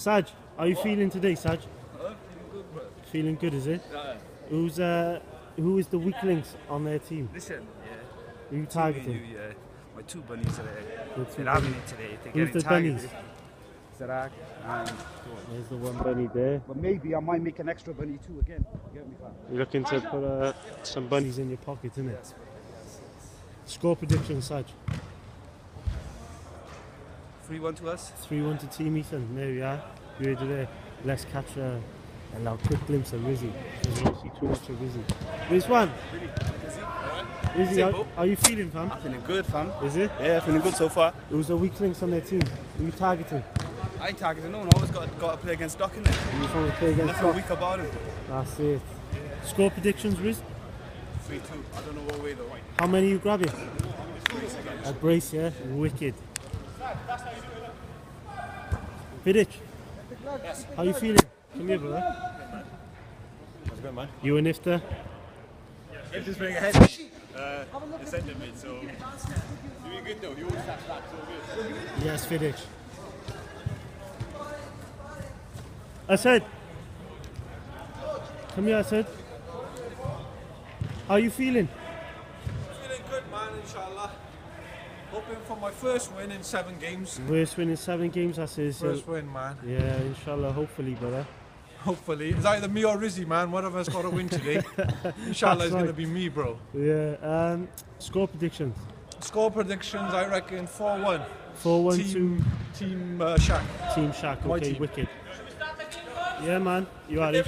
Saj, how are you feeling today, Saj? Feeling good, bro. Feeling good, is it? Yeah. Who is the weak links on their team? Listen, Who you yeah. targeting? Yeah. My two bunnies today. Your two They're having bunnies. it today. They're Who's getting the targeted. bunnies? Zarak and... There's the one bunny there. But maybe I might make an extra bunny too again. You get me, fam? You're looking to put some bunnies in your pocket, isn't it? Yes. Score prediction, Saj. 3-1 to us. 3-1 to Team Ethan. There we are. You ready there? Let's catch a quick glimpse of Rizzy. There's obviously too much of Rizzy. Rizwan, Rizzy, how are you feeling, fam? I'm feeling good, fam. Is it? Yeah, feeling good so far. Who's the weak links on their team? Who are you targeting? I ain't targeting no one. I always got to play against Doc, innit? You just want to play against Nothing Doc? weak about him. That's it. Score predictions, Riz? 3-2. I don't know what way though. How many you grabbing? A brace, yeah? Wicked. Vidic, Yes. how you feeling? Come here, brother. How's it going, man? You and Iftar? It's just being ahead. The centre mid, so doing good though. He always taps back, so good. Yes, Vidic. Asad. Come here, Asad. How you feeling? Feeling good, man, inshallah. Hoping for my first win in 7 games. Worst win in 7 games, that's it. First win, man. Yeah, inshallah, hopefully, brother. Hopefully. It's either me or Rizzy, man. One of us got to win today. Inshallah, it's going to be me, bro. Yeah, score predictions. Score predictions, I reckon 4-1. 4-1 Team Shaq. Team Shaq, My okay, team. wicked. Yeah, man, you are it.